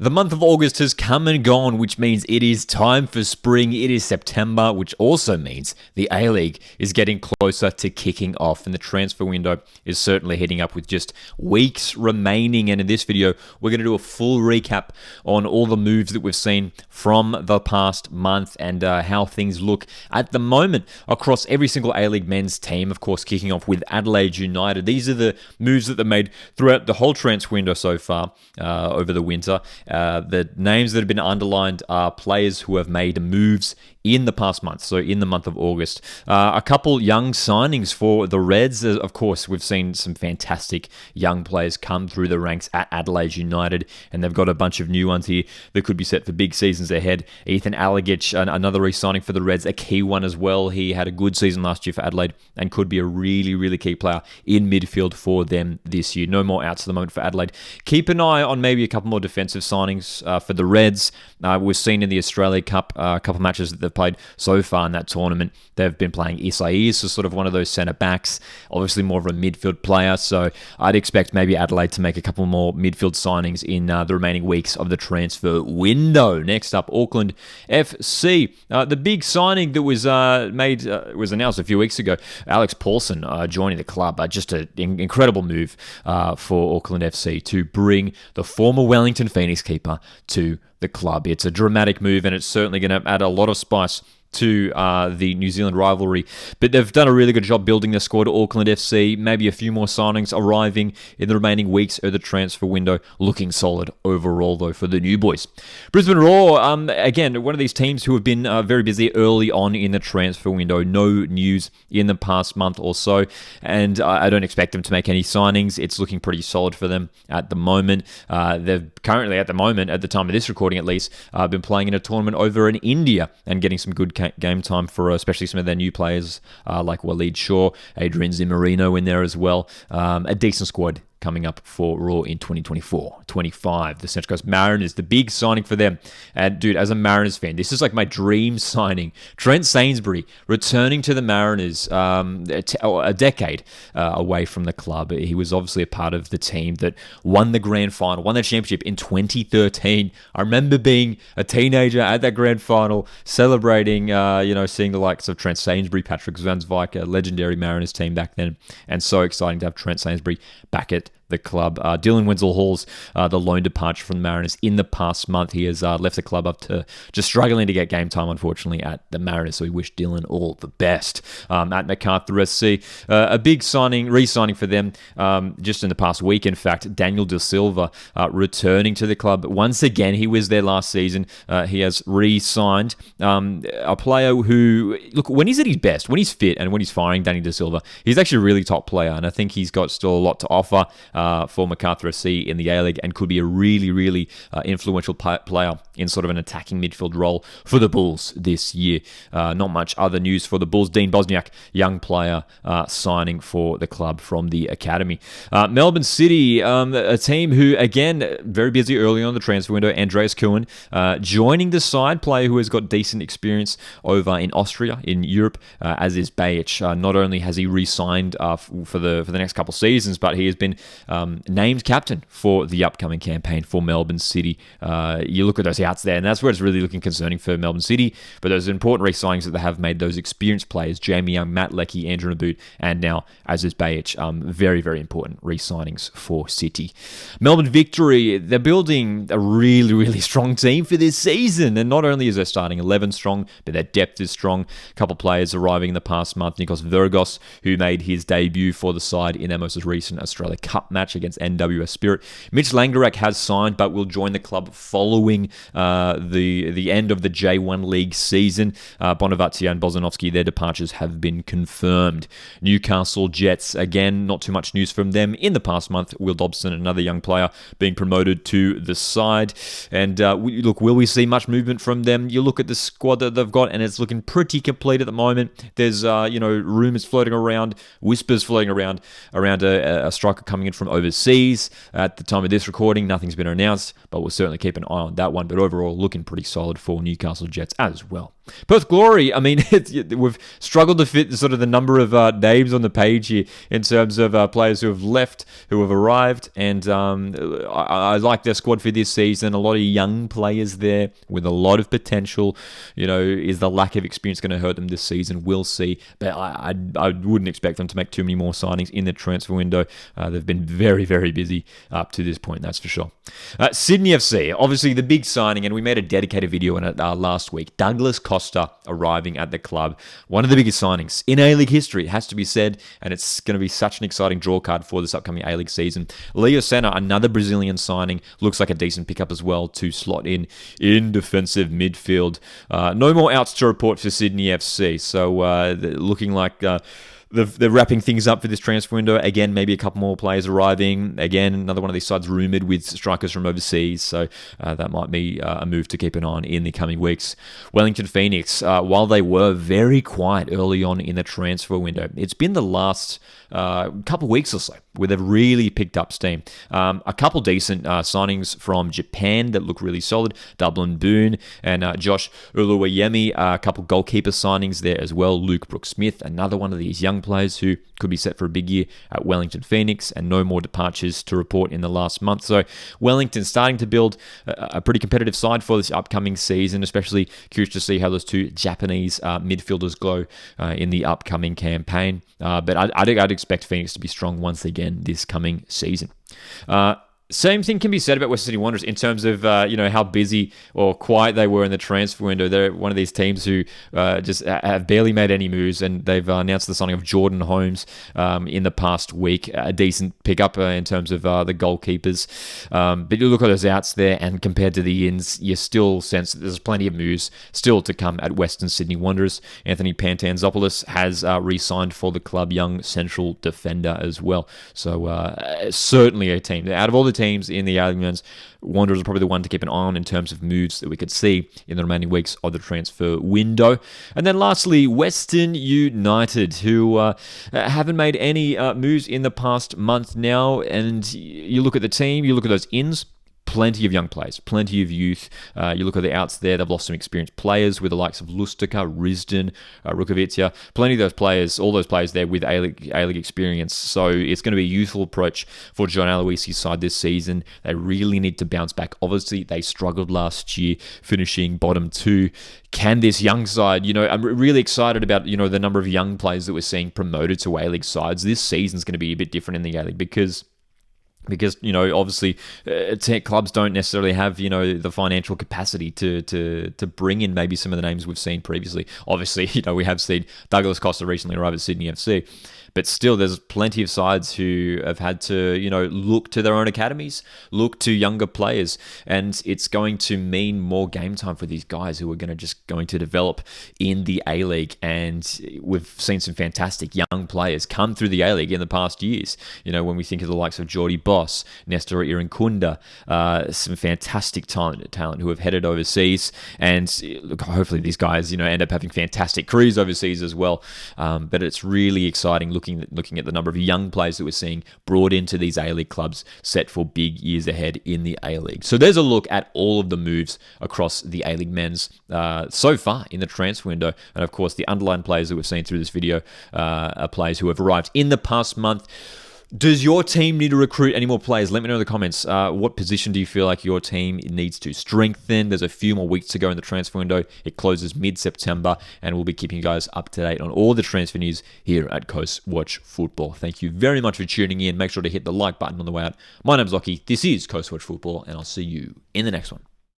The month of August has come and gone, which means it is time for spring. It is September, which also means the A-League is getting closer to kicking off, and the transfer window is certainly heating up with just weeks remaining. And in this video, we're going to do a full recap on all the moves that we've seen from the past month and how things look at the moment across every single A-League men's team. Of course, kicking off with Adelaide United. These are the moves that they made throughout the whole transfer window so far over the winter. The names that have been underlined are players who have made moves in the past month, so in the month of August. A couple young signings for the Reds. Of course, we've seen some fantastic young players come through the ranks at Adelaide United, and they've got a bunch of new ones here that could be set for big seasons ahead. Ethan Alagic, another re-signing for the Reds, a key one as well. He had a good season last year for Adelaide and could be a really, really key player in midfield for them this year. No more outs at the moment for Adelaide. Keep an eye on maybe a couple more defensive signings for the Reds. We've seen in the Australia Cup a couple of matches that they've played so far in that tournament. They've been playing Isaias as sort of one of those centre backs, obviously more of a midfield player. So I'd expect maybe Adelaide to make a couple more midfield signings in the remaining weeks of the transfer window. Next up, Auckland FC. The big signing that was made was announced a few weeks ago. Alex Paulsen joining the club. Just an incredible move for Auckland FC to bring the former Wellington Phoenix keeper to the club. It's a dramatic move, and it's certainly going to add a lot of spice to the New Zealand rivalry. But they've done a really good job building their squad. Auckland FC, maybe a few more signings arriving in the remaining weeks of the transfer window. Looking solid overall, though, for the new boys. Brisbane Roar, again, one of these teams who have been very busy early on in the transfer window. No news in the past month or so, and I don't expect them to make any signings. It's looking pretty solid for them at the moment. They've currently, at the moment, at the time of this recording at least, been playing in a tournament over in India and getting some good game time for especially some of their new players like Waleed Shaw, Adrian Zimmerino in there as well. A decent squad coming up for Raw in 2024-25. The Central Coast Mariners, the big signing for them. And dude, as a Mariners fan, this is like my dream signing. Trent Sainsbury returning to the Mariners a decade away from the club. He was obviously a part of the team that won the grand final, won the championship in 2013. I remember being a teenager at that grand final, celebrating, seeing the likes of Trent Sainsbury, Patrick Zwanswijk, a legendary Mariners team back then. And so exciting to have Trent Sainsbury back at the club. Dylan Wenzel-Hall's the loan departure from the Mariners in the past month. He has left the club up to just struggling to get game time, unfortunately, at the Mariners. So we wish Dylan all the best. At Macarthur FC, a big re-signing for them just in the past week. In fact, Daniel De Silva returning to the club once again. He was there last season. He has re-signed a player who, look, when he's at his best, when he's fit and when he's firing, Daniel De Silva, he's actually a really top player, and I think he's got still a lot to offer for Macarthur FC in the A-League and could be a really, really influential player in sort of an attacking midfield role for the Bulls this year. Not much other news for the Bulls. Dean Bosniak, young player, signing for the club from the academy. Melbourne City, a team who, again, very busy early on the transfer window. Andreas Kuhn joining the side, player who has got decent experience over in Austria, in Europe, as is Bajic. Not only has he re-signed for the next couple seasons, but he has been named captain for the upcoming campaign for Melbourne City. You look at those outs there, and that's where it's really looking concerning for Melbourne City. But those important re-signings that they have made, those experienced players, Jamie Young, Matt Leckie, Andrew Naboot, and now Aziz Bajic, very, very important re-signings for City. Melbourne Victory, they're building a really, really strong team for this season. And not only is their starting 11 strong, but their depth is strong. A couple of players arriving in the past month. Nikos Vergos, who made his debut for the side in their most recent Australia Cup match against NWS Spirit. Mitch Langerak has signed, but will join the club following the end of the J1 League season. Bonavacia and Bozanovsky, their departures have been confirmed. Newcastle Jets, again, not too much news from them in the past month. Will Dobson, another young player, being promoted to the side. And look, will we see much movement from them? You look at the squad that they've got, and it's looking pretty complete at the moment. There's rumors floating around, whispers floating around a striker coming in from overseas. At the time of this recording, nothing's been announced, but we'll certainly keep an eye on that one. But overall, looking pretty solid for Newcastle Jets as well. Perth Glory, I mean, we've struggled to fit sort of the number of names on the page here in terms of players who have left, who have arrived, and I like their squad for this season. A lot of young players there with a lot of potential. Is the lack of experience going to hurt them this season? We'll see, but I wouldn't expect them to make too many more signings in the transfer window. They've been very, very busy up to this point, that's for sure. Sydney FC, obviously the big signing, and we made a dedicated video on it last week. Douglas Costa arriving at the club. One of the biggest signings in A-League history, it has to be said, and it's going to be such an exciting draw card for this upcoming A-League season. Leo Senna, another Brazilian signing, looks like a decent pickup as well to slot in defensive midfield. No more outs to report for Sydney FC, so looking like they're wrapping things up for this transfer window. Again, maybe a couple more players arriving. Again, another one of these sides rumoured with strikers from overseas, so that might be a move to keep an eye on in the coming weeks. Wellington Phoenix, while they were very quiet early on in the transfer window, it's been the last couple of weeks or so where they've really picked up steam. A couple decent signings from Japan that look really solid. Dublin Boone and Josh Uluwayemi, a couple goalkeeper signings there as well. Luke Brooks-Smith, another one of these young players who could be set for a big year at Wellington Phoenix, and no more departures to report in the last month. So Wellington starting to build a pretty competitive side for this upcoming season, especially curious to see how those two Japanese midfielders go in the upcoming campaign. But I'd expect Phoenix to be strong once again this coming season. Same thing can be said about Western Sydney Wanderers in terms of how busy or quiet they were in the transfer window. They're one of these teams who just have barely made any moves, and they've announced the signing of Jordan Holmes in the past week. A decent pickup in terms of the goalkeepers. But you look at those outs there, and compared to the ins, you still sense that there's plenty of moves still to come at Western Sydney Wanderers. Anthony Pantanzopoulos has re-signed for the club, young central defender as well. So certainly a team. Out of all the teams in the A-League Men's, Wanderers are probably the one to keep an eye on in terms of moves that we could see in the remaining weeks of the transfer window. And then lastly, Western United, who haven't made any moves in the past month now. And you look at the team, you look at those ins, plenty of young players, plenty of youth. You look at the outs there, they've lost some experienced players with the likes of Lustica, Risdon, Rukovica. Plenty of those players, all those players there with A-League experience. So it's going to be a youthful approach for John Aloisi's side this season. They really need to bounce back. Obviously, they struggled last year, finishing bottom two. Can this young side, I'm really excited about, the number of young players that we're seeing promoted to A-League sides. This season's going to be a bit different in the A-League because obviously clubs don't necessarily have, the financial capacity to bring in maybe some of the names we've seen previously. Obviously, we have seen Douglas Costa recently arrive at Sydney FC, but still there's plenty of sides who have had to, look to their own academies, look to younger players, and it's going to mean more game time for these guys who are going to develop in the A-League. And we've seen some fantastic young players come through the A-League in the past years. When we think of the likes of Geordie Boss, Nestor Irankunda, some fantastic talent who have headed overseas, and look, hopefully these guys, end up having fantastic careers overseas as well. But it's really exciting looking at the number of young players that we're seeing brought into these A-League clubs, set for big years ahead in the A-League. So there's a look at all of the moves across the A-League men's so far in the transfer window, and of course the underlying players that we've seen through this video are players who have arrived in the past month. Does your team need to recruit any more players? Let me know in the comments. What position do you feel like your team needs to strengthen? There's a few more weeks to go in the transfer window. It closes mid-September, and we'll be keeping you guys up to date on all the transfer news here at Coast Watch Football. Thank you very much for tuning in. Make sure to hit the like button on the way out. My name's Lockie. This is Coast Watch Football, and I'll see you in the next one.